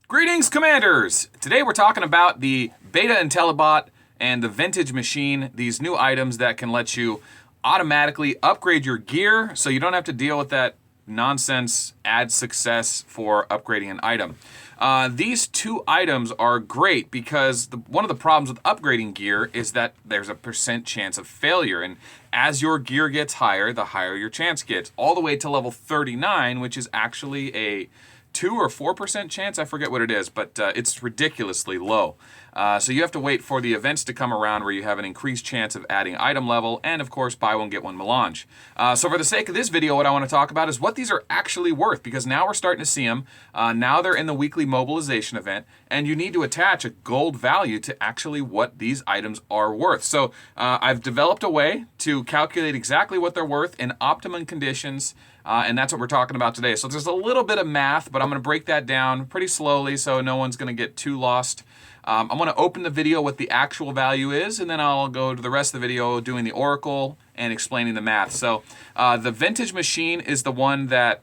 Greetings, Commanders! Today we're talking about the Beta Intellibot and the Vintage Machine, these new items that can let you automatically upgrade your gear so you don't have to deal with that nonsense add success for upgrading an item. These two items are great because one of the problems with upgrading gear is that there's a % chance of failure, and as your gear gets higher, the higher your chance gets, all the way to level 39, which is actually a 2 or 4% chance, I forget what it is, but it's ridiculously low. So you have to wait for the events to come around where you have an increased chance of adding item level and, of course, buy one, get one melange. So for the sake of this video, what I want to talk about is what these are actually worth, because now we're starting to see them. Now they're in the weekly mobilization event, and you need to attach a gold value to actually what these items are worth. So I've developed a way to calculate exactly what they're worth in optimum conditions, and that's what we're talking about today. So there's a little bit of math, but I'm going to break that down pretty slowly so no one's going to get too lost. I'm going to open the video what the actual value is, and then I'll go to the rest of the video doing the oracle and explaining the math. So the Vintage Machine is the one that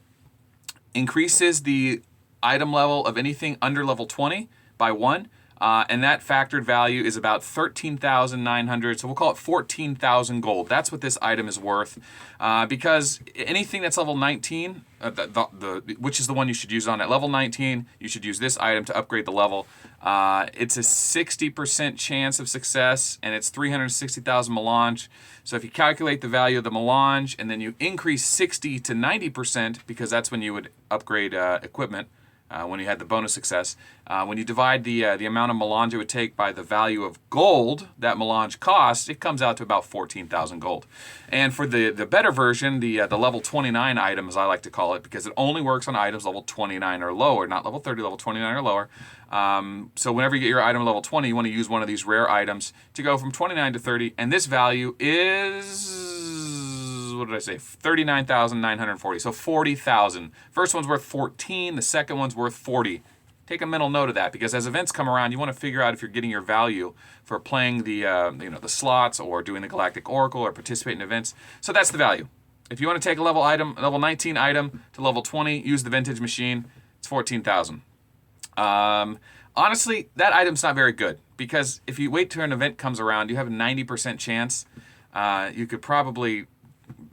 increases the item level of anything under level 20 by 1. And that factored value is about 13,900, so we'll call it 14,000 gold. That's what this item is worth, because anything that's level 19, which is the one you should use on at level 19, you should use this item to upgrade the level. It's a 60% chance of success, and it's 360,000 melange. So if you calculate the value of the melange, and then you increase 60 to 90%, because that's when you would upgrade equipment, when you had the bonus success. When you divide the amount of melange it would take by the value of gold that melange costs, it comes out to about 14,000 gold. And for the better version, the level 29 item, as I like to call it, because it only works on items level 29 or lower, not level 30, level 29 or lower. So whenever you get your item level 20, you want to use one of these rare items to go from 29 to 30, and this value is, what did I say, 39,940, so 40,000. First one's worth 14, the second one's worth 40. Take a mental note of that, because as events come around, you want to figure out if you're getting your value for playing the the slots or doing the Galactic Oracle or participating in events. So that's the value. If you want to take a level 19 item to level 20, use the Vintage Machine. It's 14,000. Honestly, that item's not very good, because if you wait till an event comes around, you have a 90% chance. You could probably,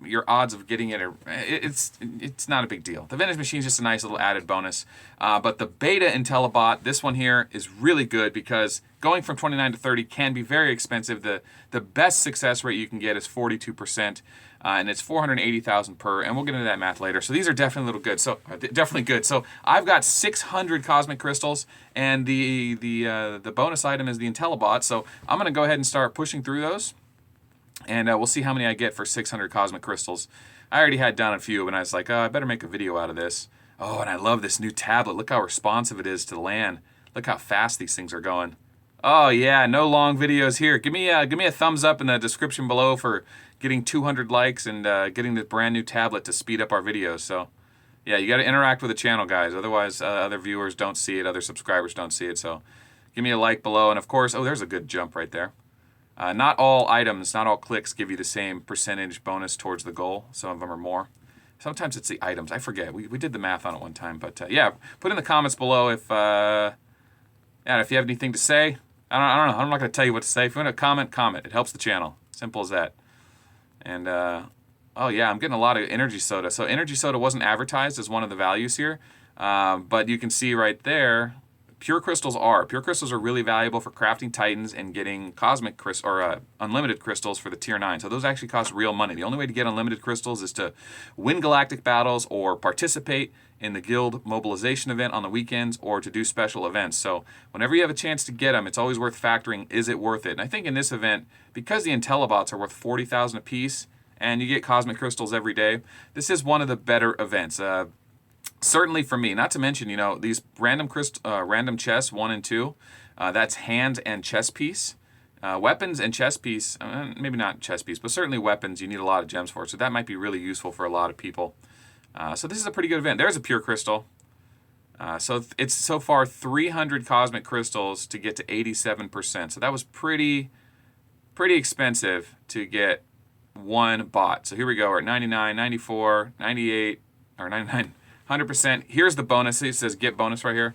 your odds of getting it, it's not a big deal. The Vintage Machine is just a nice little added bonus. But the Beta Intellibot, this one here, is really good, because going from 29 to 30 can be very expensive. The best success rate you can get is 42%, and it's 480,000 per, and we'll get into that math later. So these are definitely good. So definitely good. So I've got 600 cosmic crystals, and the bonus item is the Intellibot. So I'm going to go ahead and start pushing through those. And we'll see how many I get for 600 cosmic crystals. I already had done a few, and I was like, oh, I better make a video out of this. Oh, and I love this new tablet. Look how responsive it is to the LAN. Look how fast these things are going. Oh yeah, no long videos here. Give me a thumbs up in the description below for getting 200 likes and getting this brand new tablet to speed up our videos. So yeah, you got to interact with the channel, guys. Otherwise, other viewers don't see it. Other subscribers don't see it. So give me a like below. And of course, oh, there's a good jump right there. Not all items, not all clicks give you the same percentage bonus towards the goal. Some of them are more. Sometimes it's the items. I forget. We did the math on it one time. But yeah, put in the comments below if you have anything to say. I don't know. I'm not going to tell you what to say. If you want to comment. It helps the channel. Simple as that. And oh yeah, I'm getting a lot of energy soda. So energy soda wasn't advertised as one of the values here, but you can see right there. Pure crystals are. Pure crystals are really valuable for crafting titans and getting cosmic unlimited crystals for the tier 9. So those actually cost real money. The only way to get unlimited crystals is to win galactic battles or participate in the guild mobilization event on the weekends or to do special events. So whenever you have a chance to get them, it's always worth factoring, is it worth it? And I think in this event, because the Intellibots are worth 40,000 apiece and you get cosmic crystals every day, this is one of the better events. Certainly for me, not to mention, these random chests 1 and 2, that's hand and chest piece. Weapons and chest piece, maybe not chest piece, but certainly weapons you need a lot of gems for. So that might be really useful for a lot of people. So this is a pretty good event. There's a pure crystal. So it's so far 300 cosmic crystals to get to 87%. So that was pretty expensive to get one bot. So here we go. We're at 99, 94, 98, or 99. 100%. Here's the bonus. It says get bonus right here.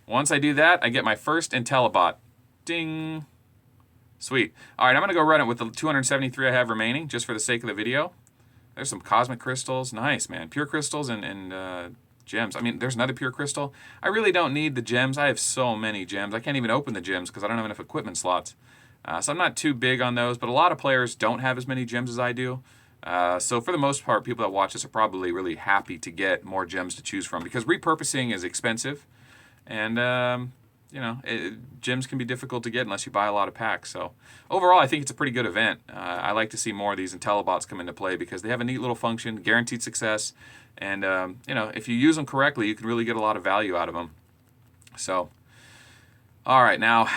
Once I do that, I get my first Intellibot. Ding. Sweet. All right, I'm going to go run it with the 273 I have remaining, just for the sake of the video. There's some cosmic crystals. Nice, man. Pure crystals and gems. I mean, there's another pure crystal. I really don't need the gems. I have so many gems. I can't even open the gems because I don't have enough equipment slots. So I'm not too big on those, but a lot of players don't have as many gems as I do. So for the most part, people that watch this are probably really happy to get more gems to choose from because repurposing is expensive. And, you know, gems can be difficult to get unless you buy a lot of packs. So overall, I think it's a pretty good event. I like to see more of these Intellibots come into play because they have a neat little function, guaranteed success. And, you know, if you use them correctly, you can really get a lot of value out of them. So, all right, now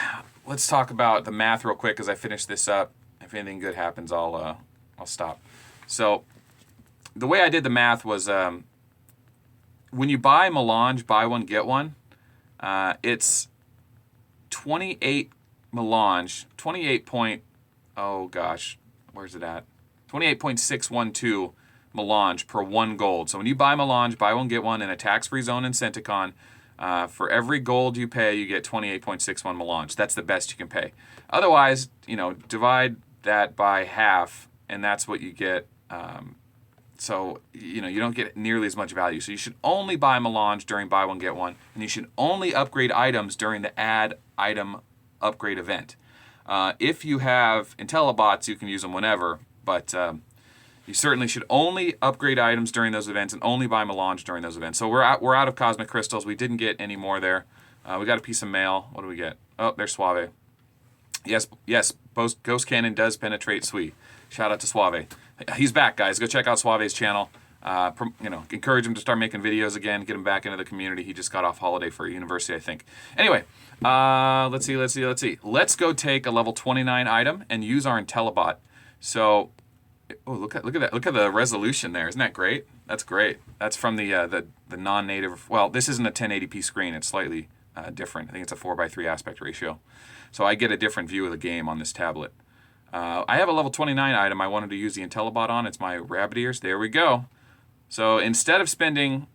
let's talk about the math real quick as I finish this up. If anything good happens, I'll stop. So the way I did the math was when you buy Melange, buy one, get one, it's 28 Melange, 28 point, oh gosh, where's it at? 28.612 Melange per 1 gold. So when you buy Melange, buy one, get one in a tax-free zone in Centicon, for every gold you pay, you get 28.61 Melange. That's the best you can pay. Otherwise, you know, divide that by half, and that's what you get. So, you know, you don't get nearly as much value. So you should only buy Melange during buy one, get one, and you should only upgrade items during the add item upgrade event. If you have Intellibots, you can use them whenever, but you certainly should only upgrade items during those events and only buy Melange during those events. So we're out of Cosmic Crystals. We didn't get any more there. We got a piece of mail. What do we get? Oh, there's Suave. Yes, Ghost Cannon does penetrate. Sweet. Shout out to Suave. He's back, guys. Go check out Suave's channel. You know, encourage him to start making videos again, get him back into the community. He just got off holiday for university, I think. Anyway, let's see. Let's go take a level 29 item and use our Intellibot. So, oh, look at that. Look at the resolution there. Isn't that great? That's great. That's from the non-native. Well, this isn't a 1080p screen. It's slightly different. I think it's a 4:3 aspect ratio. So I get a different view of the game on this tablet. I have a level 29 item I wanted to use the Intellibot on. It's my rabbit ears. There we go. So instead of spending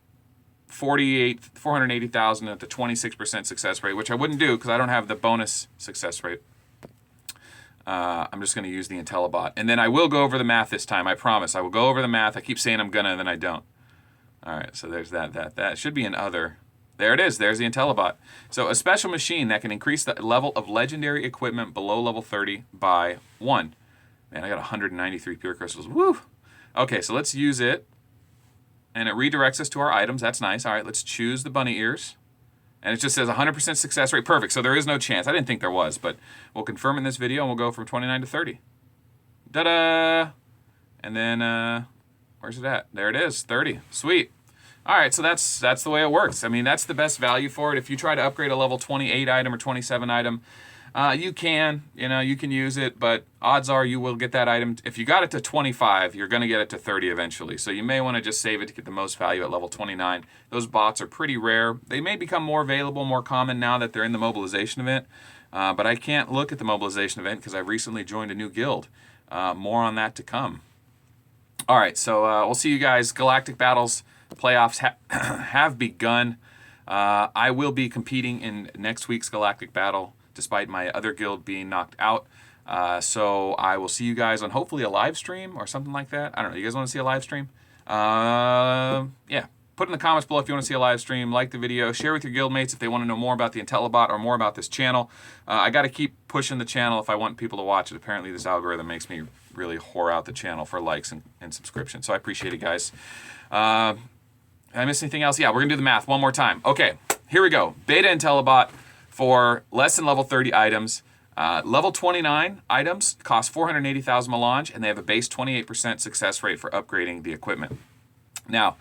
480,000 at the 26% success rate, which I wouldn't do because I don't have the bonus success rate, I'm just going to use the Intellibot. And then I will go over the math this time. I promise. I will go over the math. I keep saying I'm going to, and then I don't. All right, so there's that. Should be an other. There it is. There's the Intellibot. So a special machine that can increase the level of legendary equipment below level 30 by 1. Man, I got 193 pure crystals. Woo! Okay, so let's use it. And it redirects us to our items. That's nice. All right, let's choose the bunny ears. And it just says 100% success rate. Perfect. So there is no chance. I didn't think there was, but we'll confirm in this video, and we'll go from 29 to 30. Ta-da! And then, where's it at? There it is, 30. Sweet. All right, so that's the way it works. I mean, that's the best value for it. If you try to upgrade a level 28 item or 27 item, you can use it, but odds are you will get that item. If you got it to 25, you're going to get it to 30 eventually. So you may want to just save it to get the most value at level 29. Those bots are pretty rare. They may become more available, more common now that they're in the mobilization event, but I can't look at the mobilization event because I've recently joined a new guild. More on that to come. All right, so we'll see you guys. Galactic Battles playoffs have begun. I will be competing in next week's Galactic Battle, despite my other guild being knocked out. So I will see you guys on hopefully a live stream or something like that. I don't know. You guys want to see a live stream? Yeah. Put in the comments below if you want to see a live stream. Like the video. Share with your guildmates if they want to know more about the Intellibot or more about this channel. I got to keep pushing the channel if I want people to watch it. Apparently this algorithm makes me really whore out the channel for likes and subscriptions. So I appreciate it, guys. Did I miss anything else? Yeah, we're going to do the math one more time. Okay, here we go. Beta Intellibot for less than level 30 items. Level 29 items cost 480,000 Melange, and they have a base 28% success rate for upgrading the equipment. Now,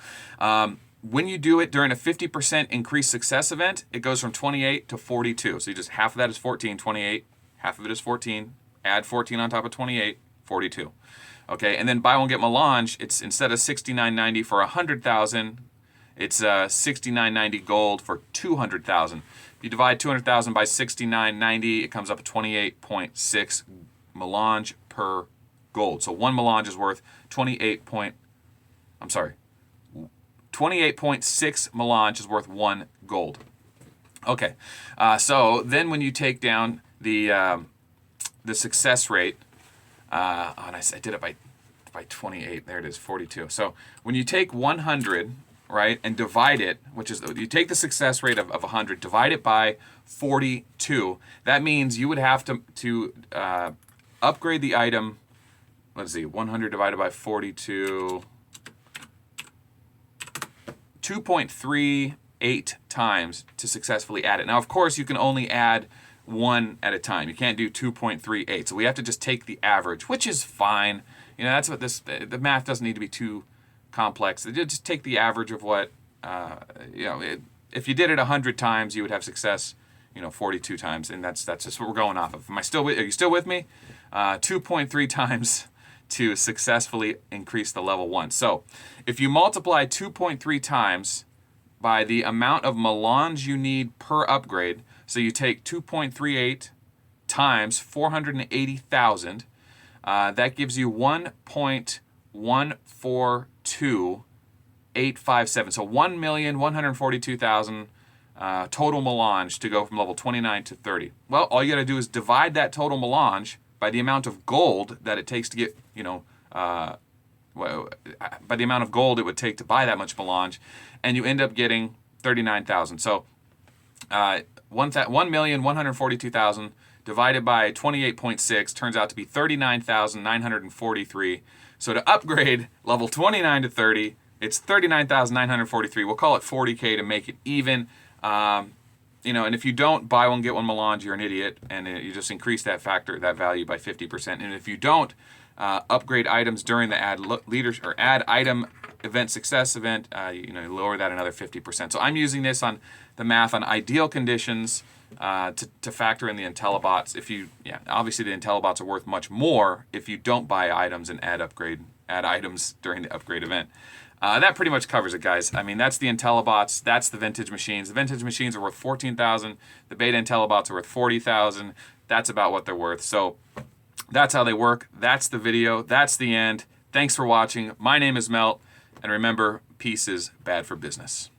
when you do it during a 50% increased success event, it goes from 28 to 42. So you just half of that is 14, 28. Half of it is 14. Add 14 on top of 28, 42. Okay, and then buy one get Melange. It's instead of 69.90 for 100,000. It's 69.90 gold for 200,000. If you divide 200,000 by 69.90, it comes up to 28.6 Melange per gold. So one Melange is worth 28.6 Melange is worth 1 gold. Okay, so then when you take down the success rate, and I did it by 28. There it is, 42. So when you take 100, right, and divide it, which is you take the success rate of 100, divide it by 42. That means you would have to upgrade the item. Let's see, 100 divided by 42. 2.38 times to successfully add it. Now, of course, you can only add one at a time. You can't do 2.38. So we have to just take the average, which is fine. You know, that's what the math doesn't need to be too complex. Just take the average of what, if you did it 100 times, you would have success, 42 times. And that's just what we're going off of. Are you still with me? 2.3 times to successfully increase the level 1. So if you multiply 2.3 times by the amount of melange you need per upgrade, so you take 2.38 times 480,000, that gives you 1.142857. So 1,142,000 total melange to go from level 29 to 30. Well, all you got to do is divide that total melange by the amount of gold that it takes to get, by the amount of gold it would take to buy that much melange, and you end up getting 39,000. So 1,142,000 divided by 28.6 turns out to be 39,943. So to upgrade level 29 to 30, it's 39,943. We'll call it 40K to make it even. And if you don't buy one, get one melange, you're an idiot, and you just increase that value by 50%. And if you don't upgrade items during the add item event success event, you lower that another 50%. So I'm using this on the math on ideal conditions to factor in the Intellibots. Obviously the Intellibots are worth much more if you don't buy items and add items during the upgrade event. That pretty much covers it, guys. I mean, that's the Intellibots. That's the vintage machines. The vintage machines are worth 14,000. The beta Intellibots are worth 40,000. That's about what they're worth. So that's how they work. That's the video. That's the end. Thanks for watching. My name is Melt. And remember, peace is bad for business.